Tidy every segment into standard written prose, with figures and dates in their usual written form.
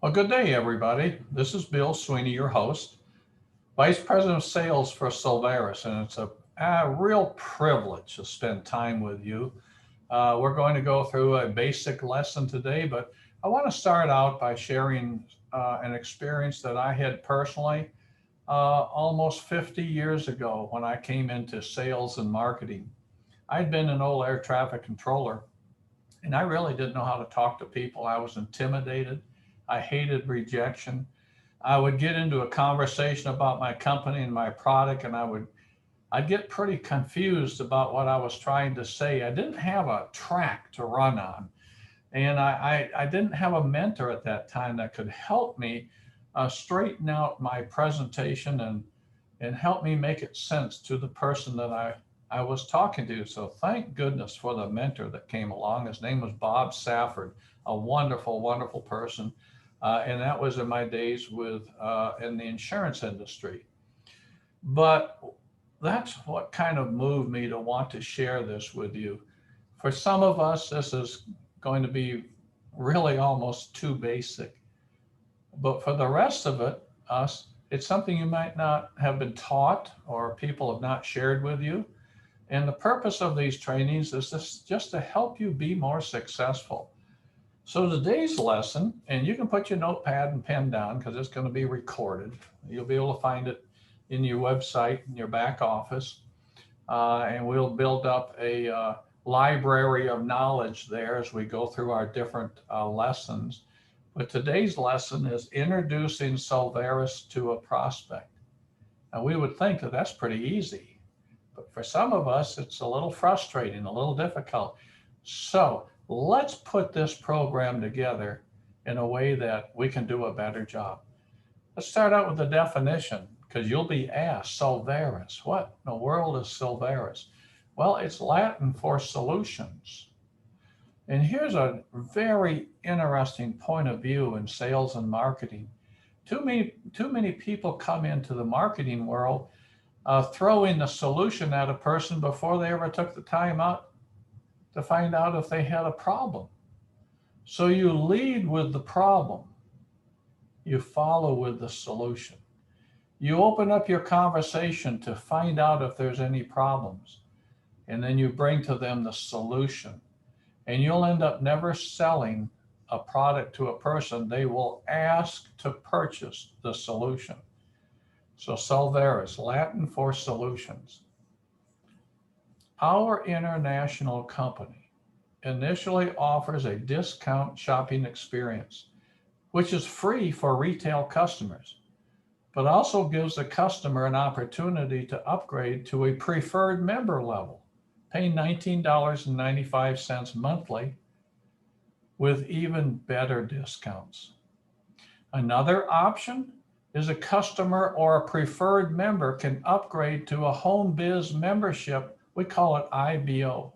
Well, good day, everybody. This is Bill Sweeney, your host, Vice President of Sales for Solveres, and it's a real privilege to spend time with you. We're going to go through a basic lesson today, but I want to start out by sharing an experience that I had personally almost 50 years ago when I came into sales and marketing. I'd been an old air traffic controller, and I really didn't know how to talk to people. I was intimidated. I hated rejection. I would get into a conversation about my company and my product, and I'd get pretty confused about what I was trying to say. I didn't have a track to run on, and I didn't have a mentor at that time that could help me straighten out my presentation and help me make it sense to the person that I was talking to. So thank goodness for the mentor that came along. His name was Bob Safford, a wonderful, wonderful person. And that was in my days in the insurance industry. But that's what kind of moved me to want to share this with you. For some of us, this is going to be really almost too basic. But for the rest of us, it's something you might not have been taught or people have not shared with you. And the purpose of these trainings is just to help you be more successful. So today's lesson, and you can put your notepad and pen down because it's going to be recorded. You'll be able to find it in your website, in your back office, and we'll build up a library of knowledge there as we go through our different lessons. But today's lesson is introducing Solveres to a prospect. Now we would think that that's pretty easy, but for some of us, it's a little frustrating, a little difficult. So let's put this program together in a way that we can do a better job. Let's start out with the definition, because you'll be asked, Solveres, what in the world is Solveres? Well, it's Latin for solutions. And here's a very interesting point of view in sales and marketing. Too many people come into the marketing world throwing the solution at a person before they ever took the time out to find out if they had a problem. So you lead with the problem. You follow with the solution. You open up your conversation to find out if there's any problems. And then you bring to them the solution. And you'll end up never selling a product to a person. They will ask to purchase the solution. So Solveres, Latin for solutions. Our international company initially offers a discount shopping experience, which is free for retail customers, but also gives the customer an opportunity to upgrade to a preferred member level, paying $19.95 monthly with even better discounts. Another option is a customer or a preferred member can upgrade to a home biz membership, we call it IBO,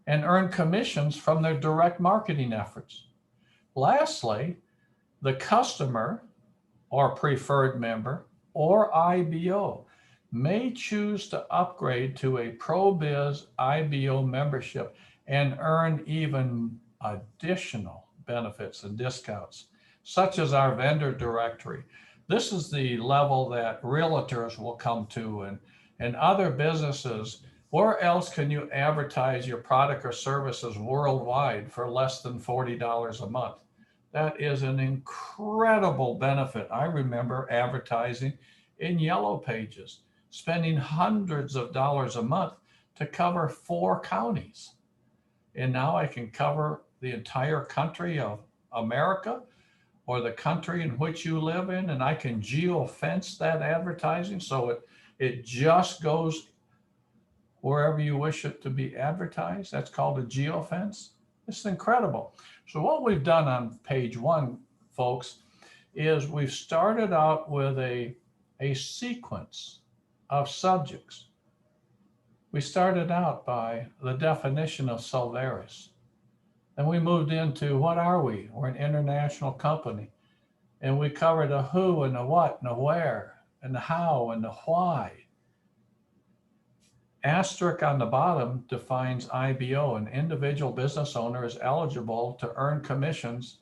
and earn commissions from their direct marketing efforts. Lastly, the customer or preferred member or IBO may choose to upgrade to a ProBiz IBO membership and earn even additional benefits and discounts, such as our vendor directory. This is the level that realtors will come to and other businesses. Where else can you advertise your product or services worldwide for less than $40 a month? That is an incredible benefit. I remember advertising in Yellow Pages, spending hundreds of dollars a month to cover 4 counties. And now I can cover the entire country of America or the country in which you live in, and I can geo-fence that advertising so it just goes wherever you wish it to be advertised. That's called a geofence. It's incredible. So what we've done on page 1, folks, is we've started out with a sequence of subjects. We started out by the definition of Solveres. Then we moved into what are we? We're an international company. And we covered the who and the what and the where and the how and the why. Asterisk on the bottom defines IBO. An individual business owner is eligible to earn commissions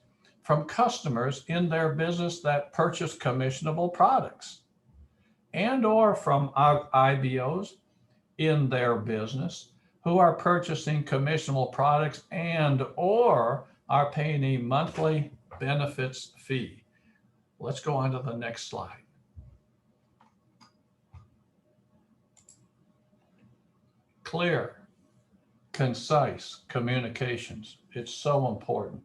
from customers in their business that purchase commissionable products, and or from IBOs in their business who are purchasing commissionable products and or are paying a monthly benefits fee. Let's go on to the next slide. Clear, concise communications. It's so important.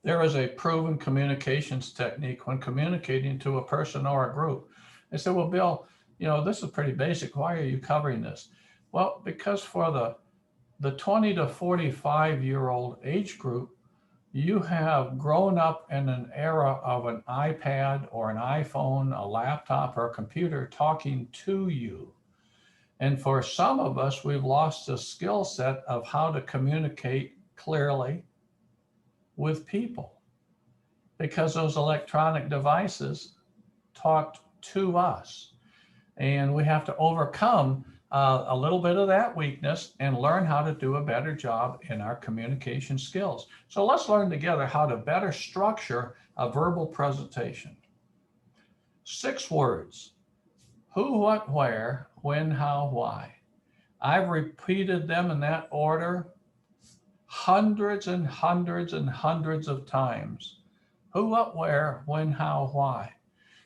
There is a proven communications technique when communicating to a person or a group. They say, well, Bill, you know, this is pretty basic. Why are you covering this? Well, because for the 20 to 45-year-old age group, you have grown up in an era of an iPad or an iPhone, a laptop or a computer talking to you. And for some of us, we've lost the skill set of how to communicate clearly with people because those electronic devices talked to us. And we have to overcome a little bit of that weakness and learn how to do a better job in our communication skills. So let's learn together how to better structure a verbal presentation. 6 words: who, what, where, when, how, why. I've repeated them in that order hundreds and hundreds and hundreds of times. Who, what, where, when, how, why.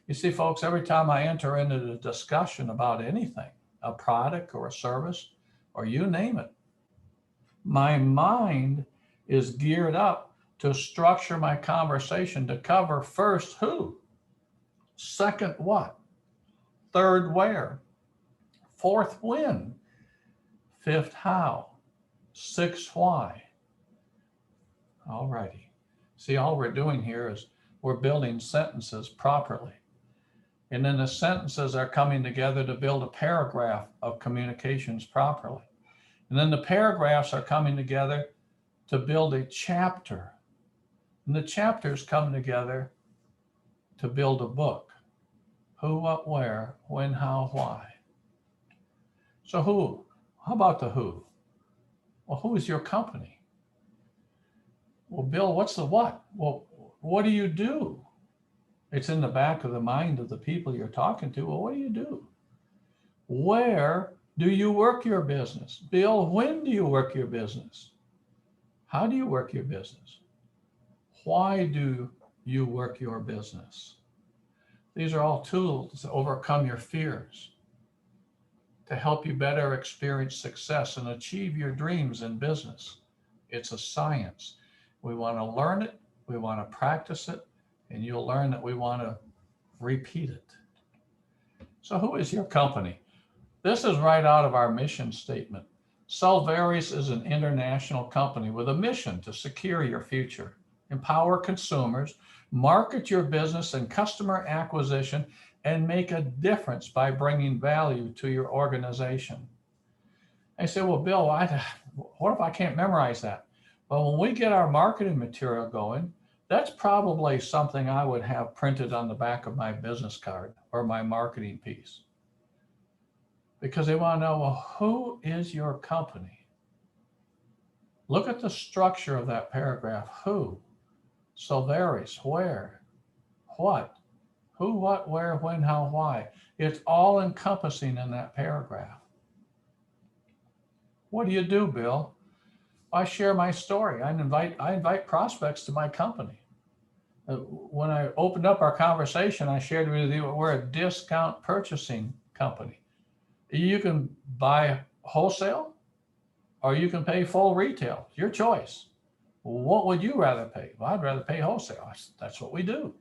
You see, folks, every time I enter into a discussion about anything, a product or a service, or you name it, my mind is geared up to structure my conversation to cover first who, second what, third where, fourth when, fifth how, sixth why. All righty. See, all we're doing here is we're building sentences properly. And then the sentences are coming together to build a paragraph of communications properly. And then the paragraphs are coming together to build a chapter. And the chapters come together to build a book. Who, what, where, when, how, why. So who? How about the who? Well, who is your company? Well, Bill, what's the what? Well, what do you do? It's in the back of the mind of the people you're talking to. Well, what do you do? Where do you work your business? Bill, when do you work your business? How do you work your business? Why do you work your business? These are all tools to overcome your fears, to help you better experience success and achieve your dreams in business. It's a science. We want to learn it, we want to practice it, and you'll learn that we want to repeat it. So who is your company? This is right out of our mission statement. Solveres is an international company with a mission to secure your future, empower consumers, market your business and customer acquisition, and make a difference by bringing value to your organization. I say, well, Bill, what if I can't memorize that? Well, when we get our marketing material going, that's probably something I would have printed on the back of my business card or my marketing piece. Because they want to know, well, who is your company? Look at the structure of that paragraph. Who? Solveres, where? What? Who, what, where, when, how, why. It's all encompassing in that paragraph. What do you do, Bill? I share my story. I invite prospects to my company. When I opened up our conversation, I shared with you we're a discount purchasing company. You can buy wholesale or you can pay full retail. Your choice. What would you rather pay? Well, I'd rather pay wholesale. That's what we do.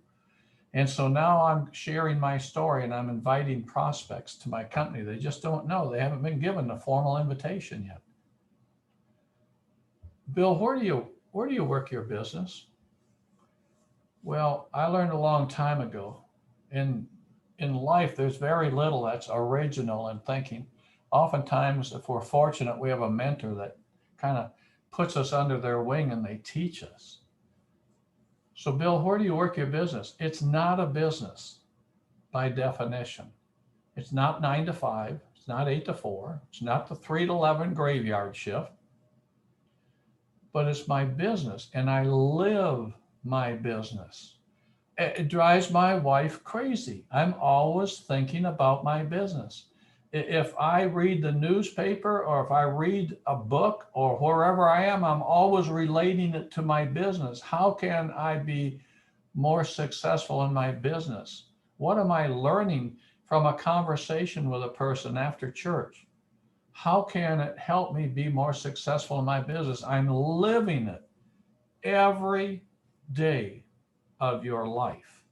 And so now I'm sharing my story and I'm inviting prospects to my company. They just don't know. They haven't been given a formal invitation yet. Bill, where do you work your business? Well, I learned a long time ago. In life, there's very little that's original in thinking. Oftentimes, if we're fortunate, we have a mentor that kind of puts us under their wing and they teach us. So, Bill, where do you work your business? It's not a business by definition. It's not 9 to 5. It's not 8 to 4. It's not the 3 to 11 graveyard shift. But it's my business, and I live my business. It drives my wife crazy. I'm always thinking about my business. If I read the newspaper or if I read a book or wherever I am, I'm always relating it to my business. How can I be more successful in my business? What am I learning from a conversation with a person after church? How can it help me be more successful in my business? I'm living it every day of your life.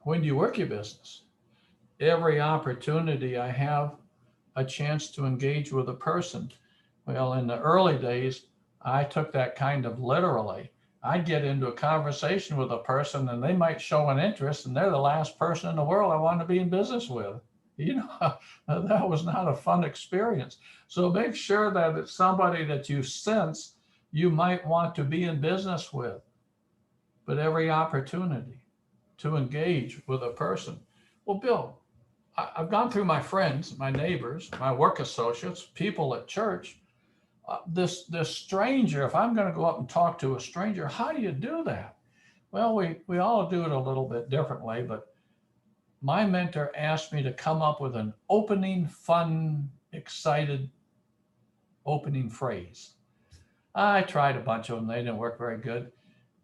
When do you work your business? Every opportunity I have a chance to engage with a person. Well, in the early days, I took that kind of literally. I'd get into a conversation with a person and they might show an interest and they're the last person in the world I want to be in business with. That was not a fun experience. So make sure that it's somebody that you sense you might want to be in business with. But every opportunity to engage with a person. Well, Bill, I've gone through my friends, my neighbors, my work associates, people at church. This stranger, if I'm going to go up and talk to a stranger, how do you do that? Well, we all do it a little bit differently, but my mentor asked me to come up with an opening, fun, excited opening phrase. I tried a bunch of them. They didn't work very good.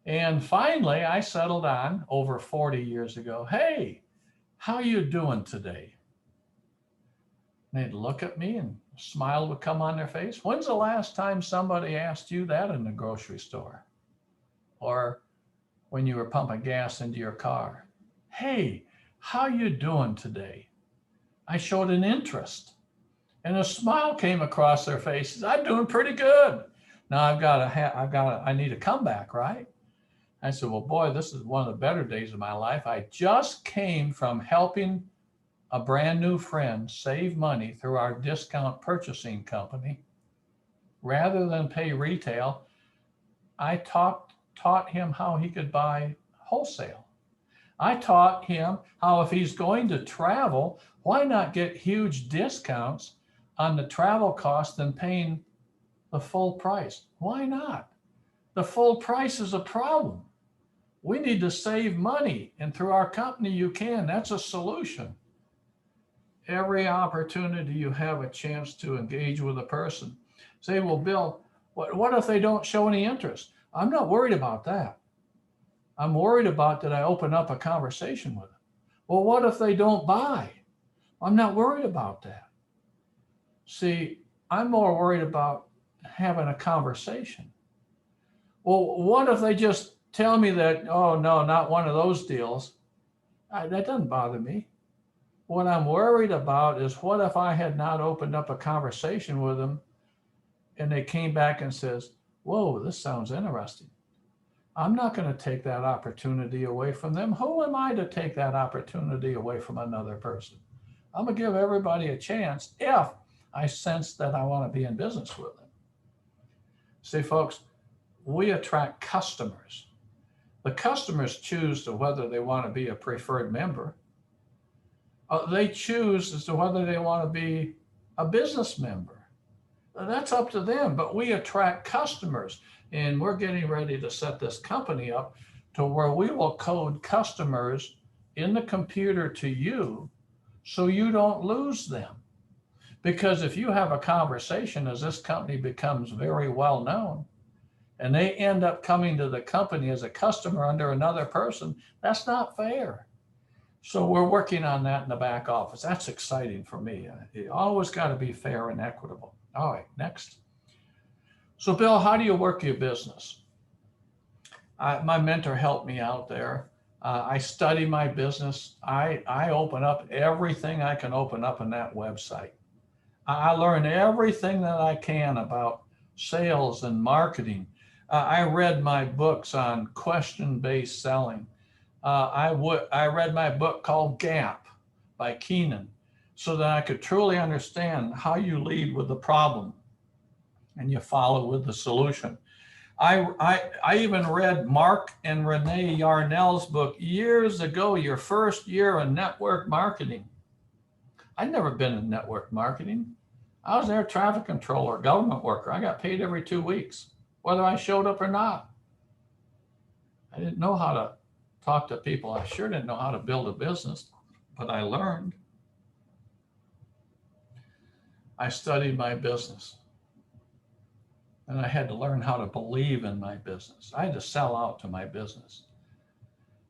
And finally, I settled on, over 40 years ago, hey, how you doing today? And they'd look at me and a smile would come on their face. When's the last time somebody asked you that in the grocery store? Or when you were pumping gas into your car? Hey, how you doing today? I showed an interest and a smile came across their faces. I'm doing pretty good. Now I need a comeback, right? I said, well, boy, this is one of the better days of my life. I just came from helping a brand new friend save money through our discount purchasing company. Rather than pay retail, I taught him how he could buy wholesale. I taught him how if he's going to travel, why not get huge discounts on the travel cost and paying the full price? Why not? The full price is a problem. We need to save money, and through our company, you can. That's a solution. Every opportunity you have a chance to engage with a person. Say, well, Bill, what if they don't show any interest? I'm not worried about that. I'm worried about that I open up a conversation with them. Well, what if they don't buy? I'm not worried about that. See, I'm more worried about having a conversation. Well, what if they just tell me that, oh, no, not one of those deals? That doesn't bother me. What I'm worried about is what if I had not opened up a conversation with them and they came back and says, whoa, this sounds interesting. I'm not going to take that opportunity away from them. Who am I to take that opportunity away from another person? I'm going to give everybody a chance if I sense that I want to be in business with them. See, folks, we attract customers. The customers choose to whether they want to be a preferred member. They choose as to whether they want to be a business member. That's up to them, but we attract customers, and we're getting ready to set this company up to where we will code customers in the computer to you so you don't lose them. Because if you have a conversation as this company becomes very well known and they end up coming to the company as a customer under another person, that's not fair. So we're working on that in the back office. That's exciting for me. You always got to be fair and equitable. All right, next. So Bill, how do you work your business? My mentor helped me out there. I study my business. I open up everything I can open up on that website. I learn everything that I can about sales and marketing. I read my books on question-based selling. I read my book called Gap by Keenan so that I could truly understand how you lead with the problem and you follow with the solution. I even read Mark and Renee Yarnell's book years ago, Your First Year in Network Marketing. I'd never been in network marketing. I was an air traffic controller, government worker. I got paid every 2 weeks, whether I showed up or not. I didn't know how to talk to people. I sure didn't know how to build a business, but I learned. I studied my business, and I had to learn how to believe in my business. I had to sell out to my business.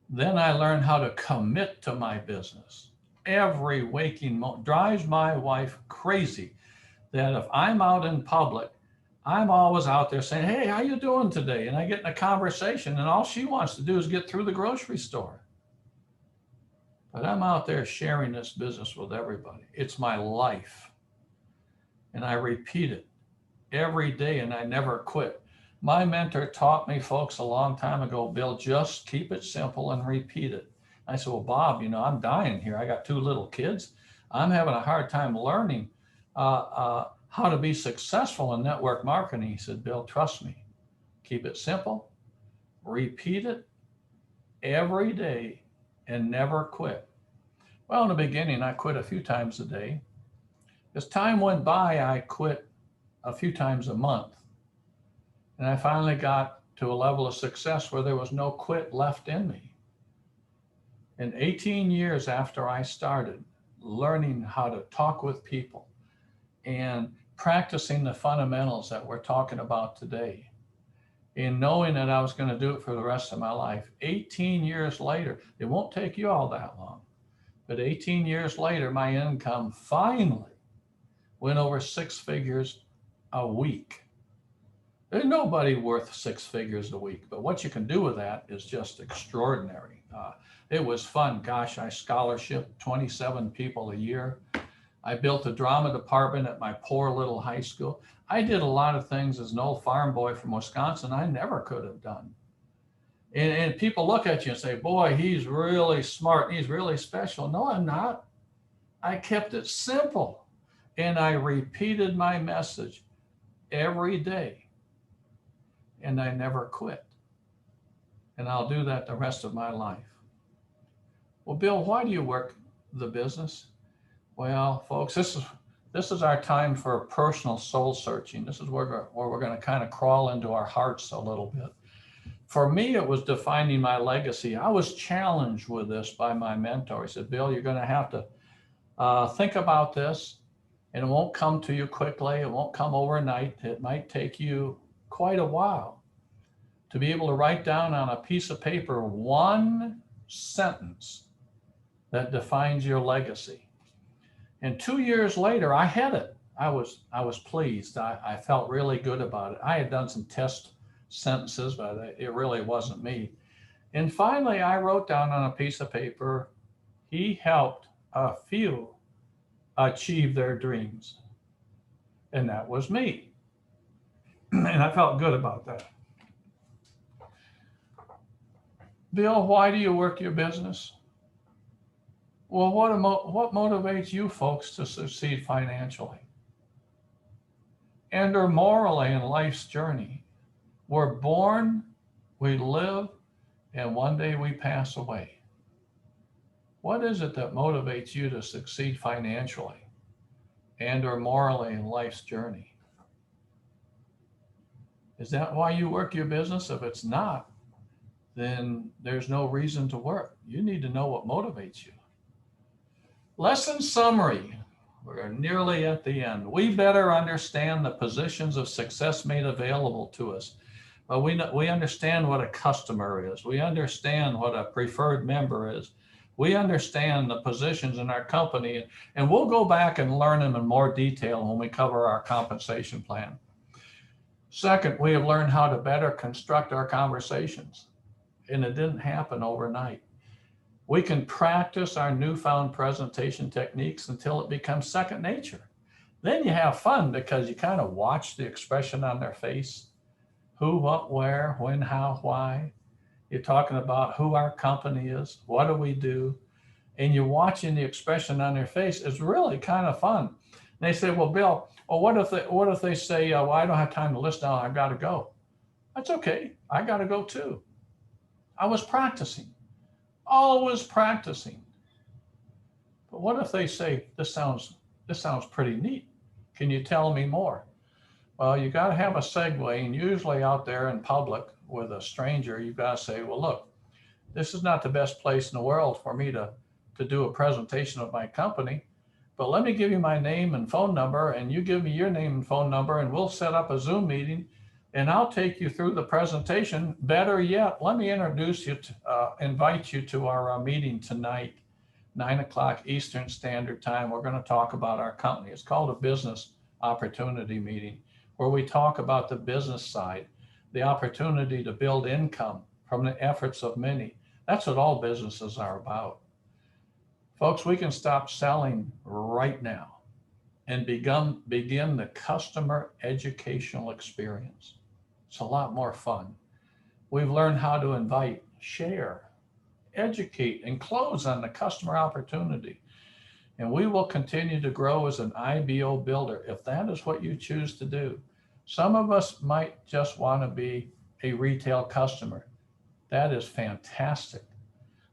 Then I learned how to commit to my business. Every waking moment drives my wife crazy that if I'm out in public, I'm always out there saying, hey, how you doing today? And I get in a conversation, and all she wants to do is get through the grocery store. But I'm out there sharing this business with everybody. It's my life. And I repeat it every day, and I never quit. My mentor taught me, folks, a long time ago, Bill, just keep it simple and repeat it. I said, well, Bob, I'm dying here. I got 2 little kids. I'm having a hard time learning how to be successful in network marketing. He said, Bill, trust me, keep it simple, repeat it every day, and never quit. Well, in the beginning, I quit a few times a day. As time went by, I quit a few times a month. And I finally got to a level of success where there was no quit left in me. And 18 years after I started learning how to talk with people and practicing the fundamentals that we're talking about today, and knowing that I was going to do it for the rest of my life, 18 years later, it won't take you all that long, but 18 years later, my income finally went over 6 figures a week. There's nobody worth 6 figures a week, but what you can do with that is just extraordinary. It was fun. Gosh, I scholarshiped 27 people a year. I built a drama department at my poor little high school. I did a lot of things as an old farm boy from Wisconsin I never could have done. And people look at you and say, boy, he's really smart. He's really special. No, I'm not. I kept it simple. And I repeated my message every day. And I never quit. And I'll do that the rest of my life. Well, Bill, why do you work the business? Well, folks, this is our time for personal soul searching. This is where we're going to kind of crawl into our hearts a little bit. For me, it was defining my legacy. I was challenged with this by my mentor. He said, Bill, you're going to have to think about this, and it won't come to you quickly. It won't come overnight. It might take you quite a while to be able to write down on a piece of paper one sentence that defines your legacy. And 2 years later, I had it. I was pleased. I felt really good about it. I had done some test sentences, but it really wasn't me. And finally, I wrote down on a piece of paper, he helped a few achieve their dreams. And that was me. And I felt good about that. Bill, why do you work your business? Well, what motivates you folks to succeed financially and or morally in life's journey? We're born, we live, and one day we pass away. What is it that motivates you to succeed financially and or morally in life's journey? Is that why you work your business? If it's not, then there's no reason to work. You need to know what motivates you. Lesson summary. We're nearly at the end. We better understand the positions of success made available to us. We understand what a customer is. We understand what a preferred member is. We understand the positions in our company, and we'll go back and learn them in more detail when we cover our compensation plan. Second, we have learned how to better construct our conversations, and it didn't happen overnight. We can practice our newfound presentation techniques until it becomes second nature. Then you have fun because you kind of watch the expression on their face. Who, what, where, when, how, why. You're talking about who our company is, what do we do, and you're watching the expression on their face. It's really kind of fun. And they say, well, Bill, what if they say, well, I don't have time to listen now, I've got to go. That's okay. I got to go too. I was practicing. Always practicing. But what if they say, this sounds pretty neat. Can you tell me more? Well, you got to have a segue, and usually out there in public with a stranger, you got to say, well, look, this is not the best place in the world for me to do a presentation of my company, but let me give you my name and phone number, and you give me your name and phone number, and we'll set up a Zoom meeting, and I'll take you through the presentation. Better yet, let me introduce you to, invite you to our meeting tonight, 9 o'clock Eastern Standard Time. We're going to talk about our company. It's called a business opportunity meeting, where we talk about the business side, the opportunity to build income from the efforts of many. That's what all businesses are about. Folks, we can stop selling right now and begin the customer educational experience. It's a lot more fun. We've learned how to invite, share, educate, and close on the customer opportunity. And we will continue to grow as an IBO builder if that is what you choose to do. Some of us might just want to be a retail customer. That is fantastic.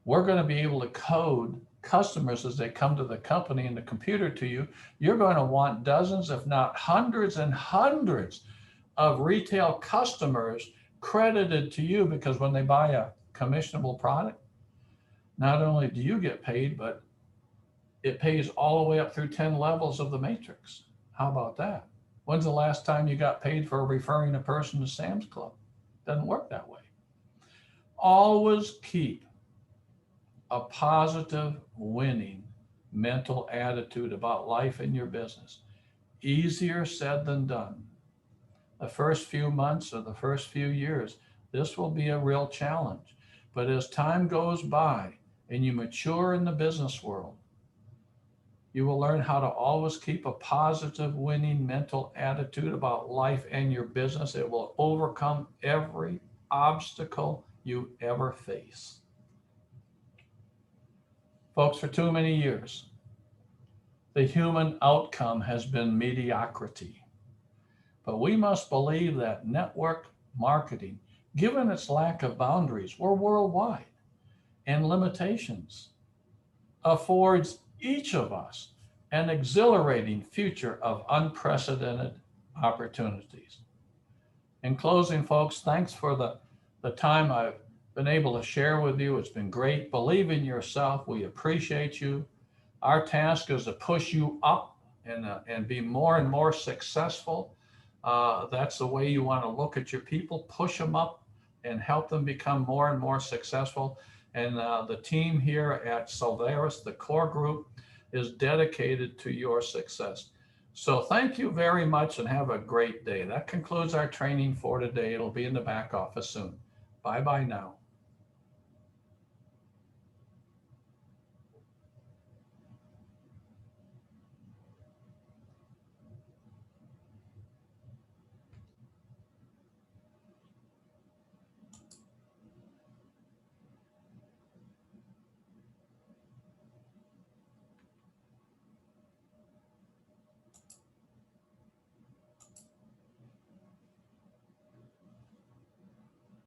We're going to be able to code customers as they come to the company and the computer to you. You're going to want dozens, if not hundreds and hundreds of retail customers credited to you, because when they buy a commissionable product, not only do you get paid, but it pays all the way up through 10 levels of the matrix. How about that? When's the last time you got paid for referring a person to Sam's Club? Doesn't work that way. Always keep a positive, winning mental attitude about life in your business. Easier said than done. The first few months or the first few years, this will be a real challenge. But as time goes by and you mature in the business world, you will learn how to always keep a positive, winning mental attitude about life and your business. It will overcome every obstacle you ever face. Folks, for too many years, the human outcome has been mediocrity. But we must believe that network marketing, given its lack of boundaries, we're worldwide, and limitations, affords each of us an exhilarating future of unprecedented opportunities. In closing, folks, thanks for the time I've been able to share with you. It's been great. Believe in yourself. We appreciate you. Our task is to push you up and be more and more successful. That's the way you want to look at your people. Push them up and help them become more and more successful. And the team here at Solveres, the core group, is dedicated to your success. So thank you very much and have a great day. That concludes our training for today. It'll be in the back office soon. Bye-bye now.